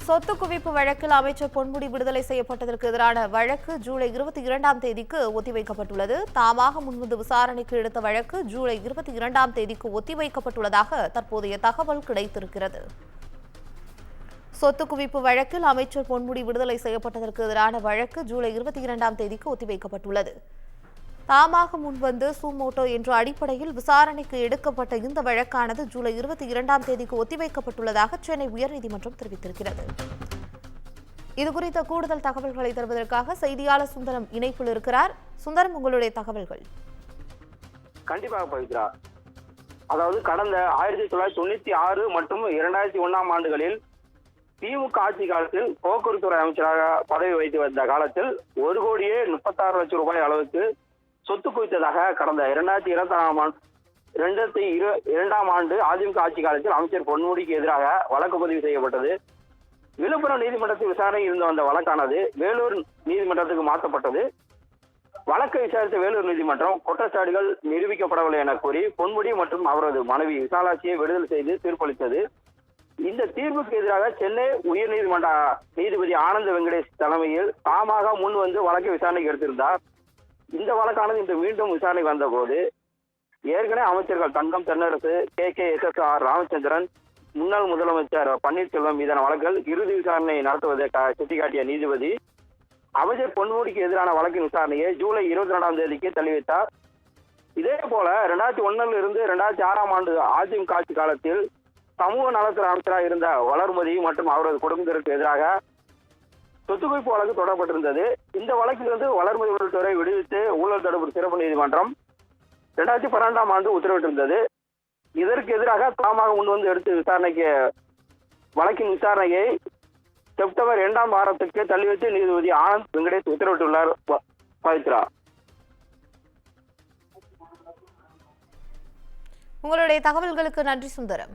சொத்து குவிப்பு வழக்கில் அமைச்சர் பொன்முடி விடுதலை செய்யப்பட்டதற்கு எதிரான வழக்கு ஜூலை 22ஆம் தேதிக்கு ஒத்திவைக்கப்பட்டுள்ளது. தாமாக முன்வந்து விசாரணைக்கு எடுத்த வழக்கு ஜூலை 22ஆம் தேதிக்கு ஒத்திவைக்கப்பட்டுள்ளதாக தற்போதைய தகவல் கிடைத்திருக்கிறது. சொத்து குவிப்பு வழக்கில் அமைச்சர் பொன்முடி விடுதலை செய்யப்பட்டதற்கு எதிரான வழக்கு ஜூலை 22ஆம் தேதிக்கு ஒத்திவைக்கப்பட்டுள்ளது. தாமாக முன்வந்து சுமோட்டோ என்ற அடிப்படையில் விசாரணைக்கு எடுக்கப்பட்ட இந்த வழக்கானது ஜூலை 22ஆம் தேதிக்கு ஒத்திவைக்கப்பட்டுள்ளதாக சென்னை உயர்நீதிமன்றம் தெரிவித்திருக்கிறது. இதுகுறித்த கூடுதல் தகவல்களை தருவதற்காக செய்தியாளர் சுந்தரம் இணைப்பில் இருக்கிறார். சுந்தரம், உங்களுடைய தகவல்கள். கண்டிப்பாக பவித்ரா, அதாவது கடந்த 1996 மற்றும் 2001ஆம் ஆண்டுகளில் திமுக ஆட்சி காலத்தில் போக்குவரத்துறை அமைச்சராக பதவி வைத்து வந்த காலத்தில் 1,36 லட்சம் ரூபாய் அளவுக்கு சொத்து குவித்ததாக கடந்த 2002ஆம் ஆண்டு அதிமுக ஆட்சி காலத்தில் அமைச்சர் பொன்முடிக்கு எதிராக வழக்கு பதிவு செய்யப்பட்டது. விழுப்புரம் நீதிமன்றத்தில் விசாரணை இருந்து வந்த வழக்கானது வேலூர் நீதிமன்றத்துக்கு மாற்றப்பட்டது. வழக்கை விசாரித்த வேலூர் நீதிமன்றம் குற்றச்சாட்டுகள் நிரூபிக்கப்படவில்லை என கூறி பொன்முடி மற்றும் அவரது மனைவி விசாலாட்சியை விடுதலை செய்து தீர்ப்பளித்தது. இந்த தீர்ப்புக்கு எதிராக சென்னை உயர்நீதிமன்ற நீதிபதி ஆனந்த வெங்கடேஷ் தலைமையில் தாமாக முன் வந்து வழக்கை விசாரணைக்கு எடுத்திருந்தார். இந்த வழக்கானது இன்று மீண்டும் விசாரணை வந்தபோது ஏற்கனவே அமைச்சர்கள் தங்கம் தென்னரசு, KKSSR ராமச்சந்திரன், முன்னாள் முதலமைச்சர் பன்னீர்செல்வம் மீதான வழக்குகள் இறுதி விசாரணை நடத்துவதை சுட்டிக்காட்டிய நீதிபதி அமைச்சர் பொன்முடிக்கு எதிரான வழக்கின் விசாரணையை ஜூலை 22ஆம் தேதிக்கு தள்ளி வைத்தார். இதே போல 2001 இருந்து 2006ஆம் ஆண்டு அதிமுக ஆட்சி காலத்தில் சமூக நலத்துறை அமைச்சராக இருந்த வளர்மதி மற்றும் அவரது குடும்பத்திற்கு எதிராக சொத்து குவிப்பு வழக்கு தொடரப்பட்டிருந்தது. இந்த வழக்கிலிருந்து வளர்மதி உள்ளிட்டோரை விடுவித்து ஊழல் தடுப்பு சிறப்பு நீதிமன்றம் 2012ஆம் ஆண்டு உத்தரவிட்டிருந்தது. இதற்கு எதிராக தாமாக முன்வந்து எடுத்து வழக்கின் விசாரணையை செப்டம்பர் 2ஆம் வாரத்துக்கு தள்ளி வைத்து நீதிபதி ஆனந்த் வெங்கடேஷ் உத்தரவிட்டுள்ளார். பவித்ரா, உங்களுடைய தகவல்களுக்கு நன்றி சுந்தரம்.